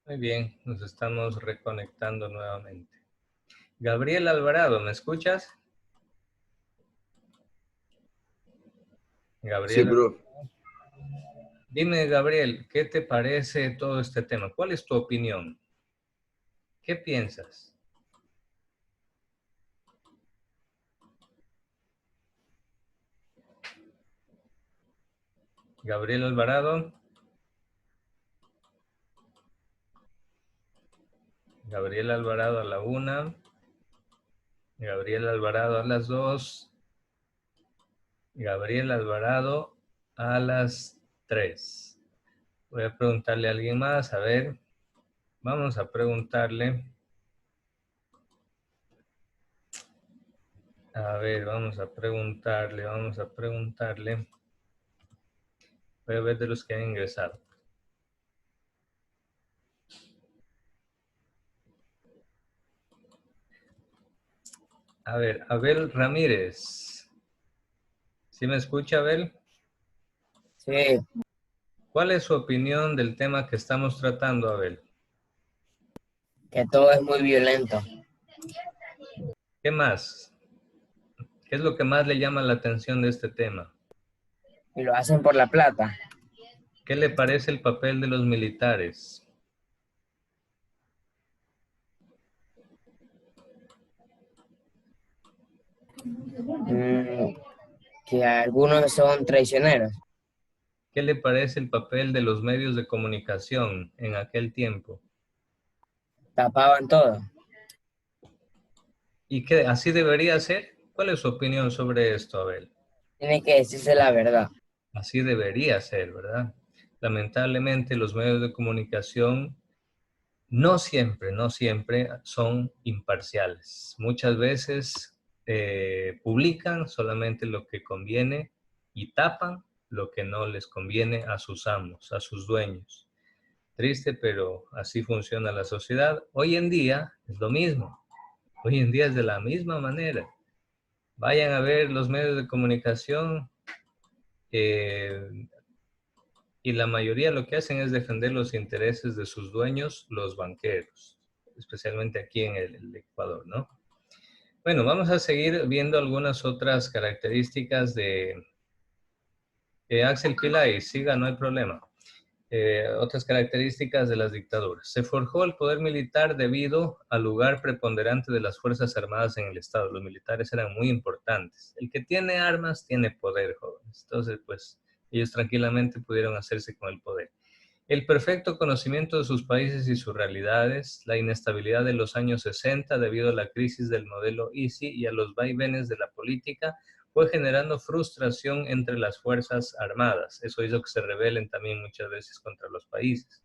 Muy bien, nos estamos reconectando nuevamente. Gabriel Alvarado, ¿me escuchas? Sí, Gabriel, bro. dime, Gabriel, ¿qué te parece todo este tema? ¿Cuál es tu opinión? ¿Qué piensas? Gabriel Alvarado, Gabriel Alvarado a la 1, Gabriel Alvarado a las 2, Gabriel Alvarado a las 3. Voy a preguntarle a alguien más, a ver, vamos a preguntarle. A ver, vamos a preguntarle. Voy a ver de los que han ingresado. A ver, Abel Ramírez. ¿Sí me escucha, Abel? Sí, ¿Cuál es su opinión del tema que estamos tratando, Abel? que todo es muy violento. ¿Qué más? ¿Qué es lo que más le llama la atención de este tema? Y lo hacen por la plata. ¿Qué le parece el papel de los militares? Mm, que algunos son traicioneros. ¿Qué le parece el papel de los medios de comunicación en aquel tiempo? Tapaban todo. ¿Y qué así debería ser? ¿Cuál es su opinión sobre esto, Abel? Tiene que decirse la verdad. Así debería ser, ¿verdad? Lamentablemente los medios de comunicación no siempre son imparciales. Muchas veces publican solamente lo que conviene y tapan lo que no les conviene a sus amos, a sus dueños. Triste, pero así funciona la sociedad. Hoy en día es lo mismo. Hoy en día es de la misma manera. Vayan a ver los medios de comunicación y la mayoría lo que hacen es defender los intereses de sus dueños, los banqueros, especialmente aquí en el Ecuador, ¿no? Bueno, vamos a seguir viendo algunas otras características de Axel Pillay. Siga, no hay problema. Otras características de las dictaduras. Se forjó el poder militar debido al lugar preponderante de las Fuerzas Armadas en el Estado. Los militares eran muy importantes. El que tiene armas tiene poder, jóvenes. Entonces, pues, ellos tranquilamente pudieron hacerse con el poder. El perfecto conocimiento de sus países y sus realidades, la inestabilidad de los años 60 debido a la crisis del modelo ISI y a los vaivenes de la política, fue generando frustración entre las Fuerzas Armadas. Eso hizo que se rebelen también muchas veces contra los países.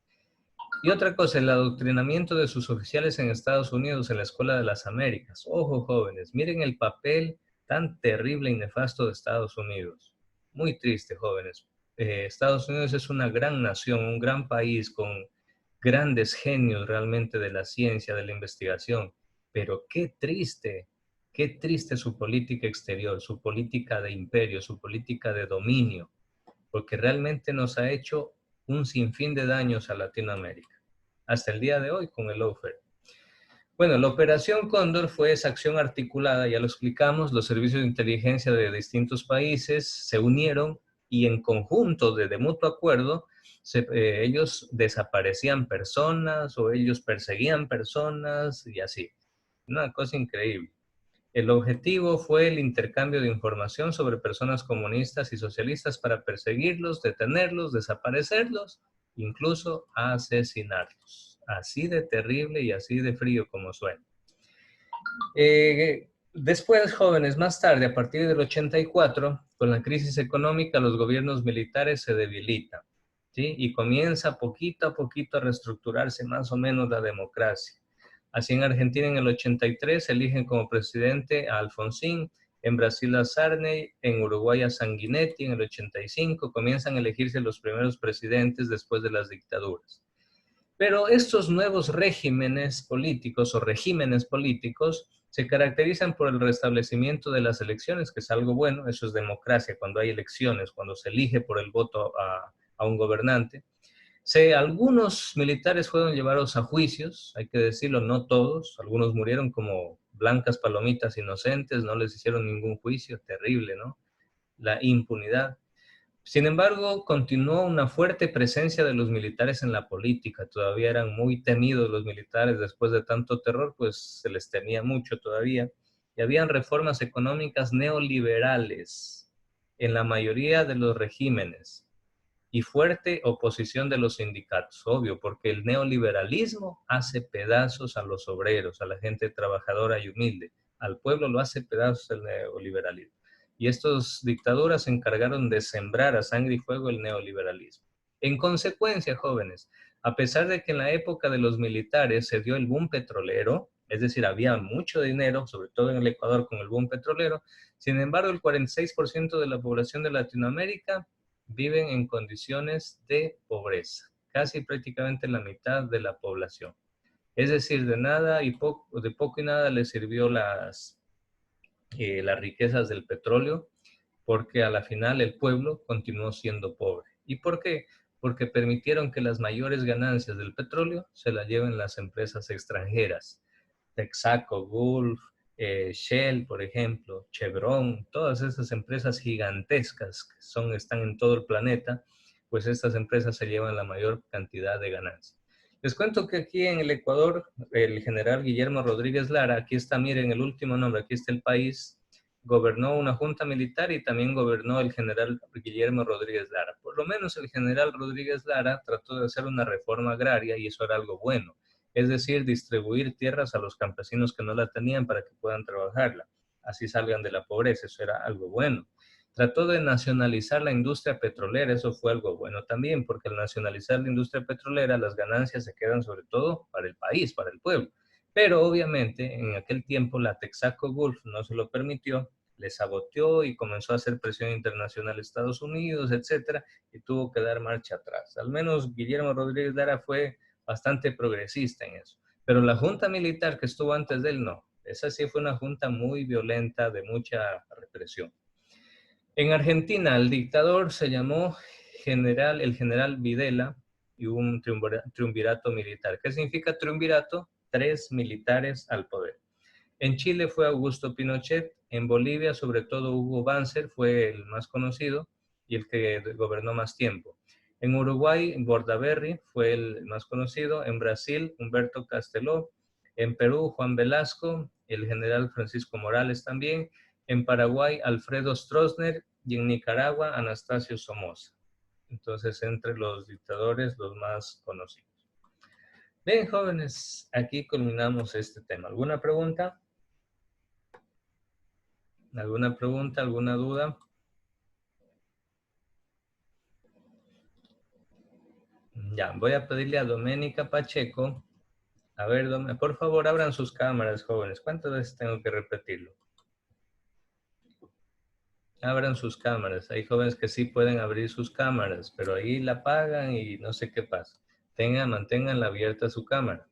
Y otra cosa, el adoctrinamiento de sus oficiales en Estados Unidos en la Escuela de las Américas. Ojo, jóvenes, miren el papel tan terrible y nefasto de Estados Unidos. Muy triste, jóvenes. Estados Unidos es una gran nación, un gran país con grandes genios realmente de la ciencia, de la investigación. Pero qué triste su política exterior, su política de imperio, su política de dominio, porque realmente nos ha hecho un sinfín de daños a Latinoamérica, hasta el día de hoy con el lawfare. Bueno, la Operación Cóndor fue esa acción articulada, ya lo explicamos, los servicios de inteligencia de distintos países se unieron y en conjunto, de mutuo acuerdo, ellos desaparecían personas o ellos perseguían personas y así. Una cosa increíble. El objetivo fue el intercambio de información sobre personas comunistas y socialistas para perseguirlos, detenerlos, desaparecerlos, incluso asesinarlos. Así de terrible y así de frío como suena. Después, jóvenes, más tarde, a partir del 84, con la crisis económica, los gobiernos militares se debilitan, ¿sí? Y comienza poquito a poquito a reestructurarse más o menos la democracia. Así en Argentina en el 83 eligen como presidente a Alfonsín, en Brasil a Sarney, en Uruguay a Sanguinetti, en el 85 comienzan a elegirse los primeros presidentes después de las dictaduras. Pero estos nuevos regímenes políticos o regímenes políticos se caracterizan por el restablecimiento de las elecciones, que es algo bueno, eso es democracia, cuando hay elecciones, cuando se elige por el voto a un gobernante. Sí, algunos militares fueron llevados a juicios, hay que decirlo, no todos. Algunos murieron como blancas palomitas inocentes, no les hicieron ningún juicio, terrible, ¿no? La impunidad. Sin embargo, continuó una fuerte presencia de los militares en la política. Todavía eran muy temidos los militares después de tanto terror, pues se les temía mucho todavía. Y habían reformas económicas neoliberales en la mayoría de los regímenes y fuerte oposición de los sindicatos, obvio, porque el neoliberalismo hace pedazos a los obreros, a la gente trabajadora y humilde. Al pueblo lo hace pedazos el neoliberalismo. Y estas dictaduras se encargaron de sembrar a sangre y fuego el neoliberalismo. En consecuencia, jóvenes, a pesar de que en la época de los militares se dio el boom petrolero, es decir, había mucho dinero, sobre todo en el Ecuador con el boom petrolero, sin embargo, el 46% de la población de Latinoamérica viven en condiciones de pobreza, casi prácticamente la mitad de la población. Es decir, de nada y poco, de poco y nada les sirvió las riquezas del petróleo, porque a la final el pueblo continuó siendo pobre. ¿Y por qué? Porque permitieron que las mayores ganancias del petróleo se las lleven las empresas extranjeras. Texaco, Gulf, Shell, por ejemplo, Chevron, todas esas empresas gigantescas que están en todo el planeta, pues estas empresas se llevan la mayor cantidad de ganancias. Les cuento que aquí en el Ecuador, el general Guillermo Rodríguez Lara, aquí está, miren el último nombre, aquí está el país, gobernó una junta militar y también gobernó el general Guillermo Rodríguez Lara. Por lo menos el general Rodríguez Lara trató de hacer una reforma agraria y eso era algo bueno, es decir, distribuir tierras a los campesinos que no la tenían para que puedan trabajarla, así salgan de la pobreza, eso era algo bueno. Trató de nacionalizar la industria petrolera, eso fue algo bueno también, porque al nacionalizar la industria petrolera, las ganancias se quedan sobre todo para el país, para el pueblo. Pero obviamente en aquel tiempo la Texaco Gulf no se lo permitió, le saboteó y comenzó a hacer presión internacional a Estados Unidos, etcétera, y tuvo que dar marcha atrás. Al menos Guillermo Rodríguez Lara fue bastante progresista en eso. Pero la junta militar que estuvo antes de él, no. Esa sí fue una junta muy violenta, de mucha represión. En Argentina, el dictador se llamó el general Videla y hubo un triunvirato militar. ¿Qué significa triunvirato? 3 militares al poder. En Chile fue Augusto Pinochet, en Bolivia sobre todo Hugo Banzer fue el más conocido y el que gobernó más tiempo. En Uruguay, Bordaberry fue el más conocido, en Brasil, Humberto Casteló, en Perú, Juan Velasco, el general Francisco Morales también, en Paraguay, Alfredo Stroessner y en Nicaragua, Anastasio Somoza. Entonces, entre los dictadores, los más conocidos. Bien, jóvenes, aquí culminamos este tema. ¿Alguna pregunta? ¿Alguna pregunta, alguna duda? Ya, voy a pedirle a Doménica Pacheco. A ver, por favor, abran sus cámaras, jóvenes. ¿Cuántas veces tengo que repetirlo? Abran sus cámaras. Hay jóvenes que sí pueden abrir sus cámaras, pero ahí la apagan y no sé qué pasa. Manténganla abierta su cámara.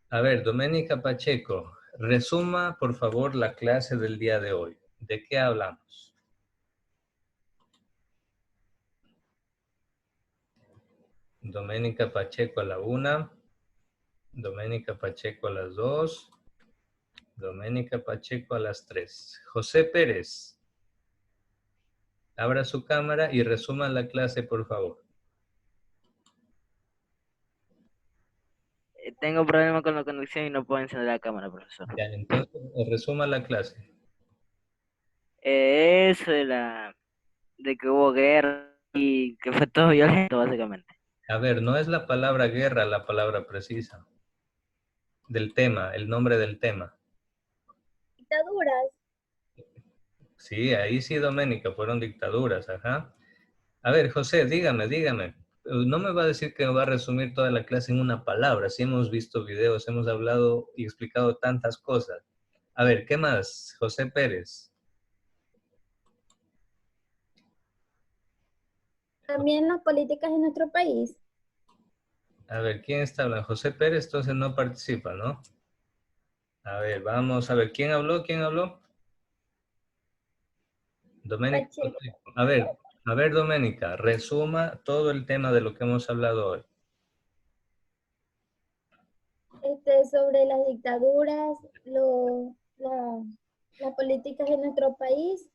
A ver, Doménica Pacheco, resuma, por favor, la clase del día de hoy. ¿De qué hablamos? Doménica Pacheco a la 1. Doménica Pacheco a las 2. Doménica Pacheco a las 3. José Pérez, abra su cámara y resuma la clase, por favor. Tengo problema con la conexión y no puedo encender la cámara, profesor. Ya, entonces, resuma la clase. Eso de que hubo guerra y que fue todo violento, básicamente. A ver, no es la palabra guerra la palabra precisa. Del tema, el nombre del tema. Dictaduras. Sí, ahí sí, Doménica, fueron dictaduras, ajá. A ver, José, dígame. No me va a decir que me va a resumir toda la clase en una palabra. Sí hemos visto videos, hemos hablado y explicado tantas cosas. A ver, ¿qué más? José Pérez. También las políticas en nuestro país. A ver, ¿quién está hablando? José Pérez, entonces no participa, ¿no? A ver, vamos a ver, ¿quién habló? ¿Quién habló? Doménico. Pacheco. A ver, A ver, Doménica, resuma todo el tema de lo que hemos hablado hoy. Sobre las dictaduras, las políticas de nuestro país,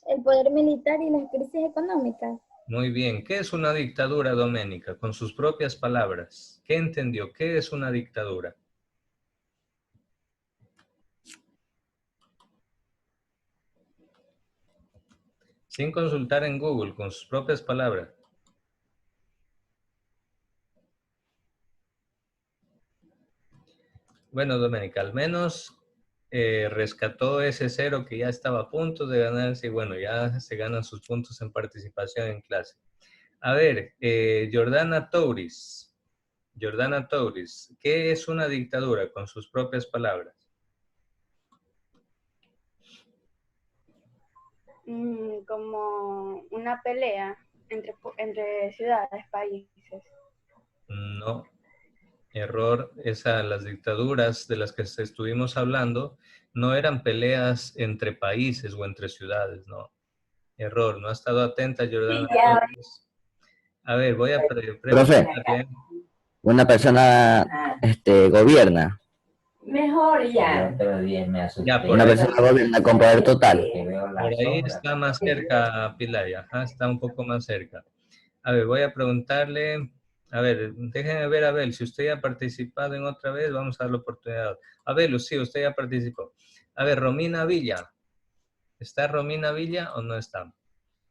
el poder militar y las crisis económicas. Muy bien. ¿Qué es una dictadura, Doménica? Con sus propias palabras. ¿Qué entendió? ¿Qué es una dictadura? Sin consultar en Google, con sus propias palabras. Bueno, Doménica, al menos rescató ese 0 que ya estaba a punto de ganarse y bueno, ya se ganan sus puntos en participación en clase. A ver, Jordana Touris. Jordana Touris, ¿qué es una dictadura? Con sus propias palabras. Como una pelea entre ciudades, países. No, error. Las dictaduras de las que estuvimos hablando no eran peleas entre países o entre ciudades, no. Error, no ha estado atenta, Jordana Touris. A ver, voy a Profe, preguntarle. una persona gobierna. Mejor ya. Ya, por Una ahí, persona gobierna con poder total. por ahí está más cerca, Pilar, ajá, está un poco más cerca. A ver, voy a preguntarle, a ver, déjenme ver, Abel, si usted ya ha participado en otra vez, vamos a dar la oportunidad. Abel, sí, usted ya participó. A ver, Romina Villa, ¿está Romina Villa o no está?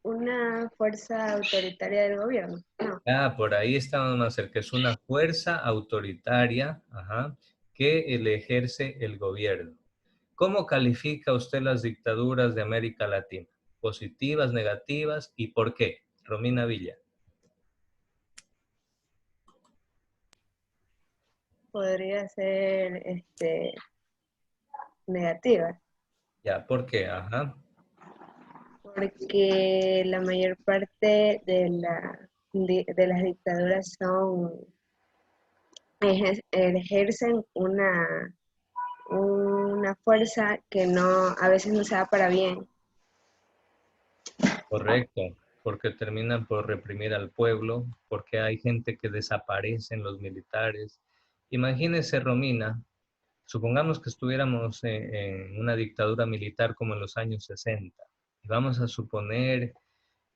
Una fuerza autoritaria del gobierno. No. Ah, por ahí estamos más cerca, es una fuerza autoritaria, ajá, que le ejerce el gobierno. ¿Cómo califica usted las dictaduras de América Latina? ¿Positivas, negativas y por qué? Romina Villa. Podría ser negativa. Ya, ¿por qué? Ajá. Porque la mayor parte de las dictaduras ejercen una fuerza que a veces no se da para bien. Correcto, porque terminan por reprimir al pueblo, porque hay gente que desaparece en los militares. Imagínese, Romina, supongamos que estuviéramos en una dictadura militar como en los años 60. Y vamos a suponer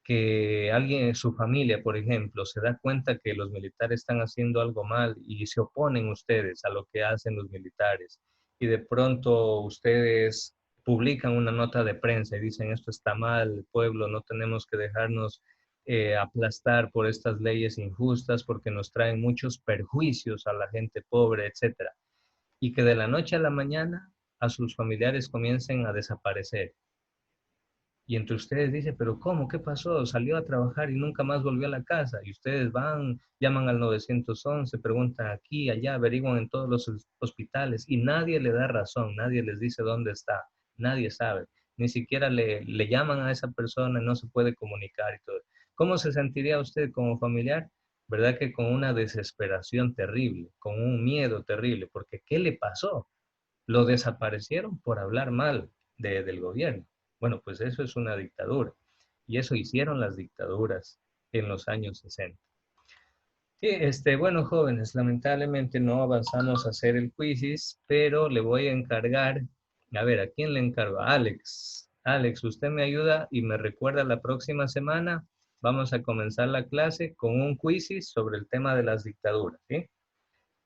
que alguien, su familia, por ejemplo, se da cuenta que los militares están haciendo algo mal y se oponen ustedes a lo que hacen los militares. Y de pronto ustedes publican una nota de prensa y dicen esto está mal, pueblo, no tenemos que dejarnos aplastar por estas leyes injustas porque nos traen muchos perjuicios a la gente pobre, etcétera. Y que de la noche a la mañana a sus familiares comiencen a desaparecer. Y entre ustedes dice, pero ¿cómo? ¿Qué pasó? Salió a trabajar y nunca más volvió a la casa. Y ustedes van, llaman al 911, preguntan aquí, allá, averiguan en todos los hospitales y nadie le da razón, nadie les dice dónde está, nadie sabe. Ni siquiera le llaman a esa persona, no se puede comunicar y todo. ¿Cómo se sentiría usted como familiar? ¿Verdad que con una desesperación terrible, con un miedo terrible? Porque ¿qué le pasó? Lo desaparecieron por hablar mal del gobierno. Bueno, pues eso es una dictadura. Y eso hicieron las dictaduras en los años 60. Sí, bueno, jóvenes, lamentablemente no avanzamos a hacer el quizzes, pero le voy a encargar, a ver, ¿a quién le encargo? A Alex. Alex, usted me ayuda y me recuerda la próxima semana. Vamos a comenzar la clase con un quizzes sobre el tema de las dictaduras, ¿sí?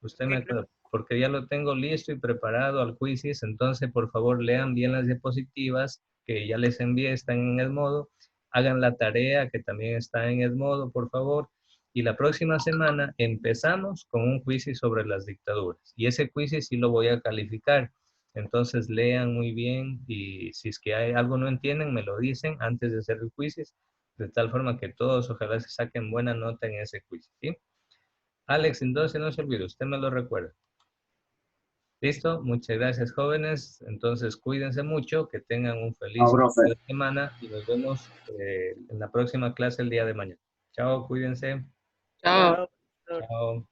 Usted me acuerda, porque ya lo tengo listo y preparado al quizzes, entonces por favor lean bien las diapositivas que ya les envié, están en Edmodo, hagan la tarea que también está en Edmodo, por favor, y la próxima semana empezamos con un quizzes sobre las dictaduras, y ese quizzes sí lo voy a calificar, entonces lean muy bien y si es que hay algo no entienden, me lo dicen antes de hacer el quizzes, de tal forma que todos ojalá se saquen buena nota en ese quiz, ¿sí? Alex, entonces no se olvide, usted me lo recuerda. ¿Listo? Muchas gracias, jóvenes. Entonces, cuídense mucho, que tengan un feliz inicio de semana y nos vemos en la próxima clase el día de mañana. Chao, cuídense. Chao. Chao.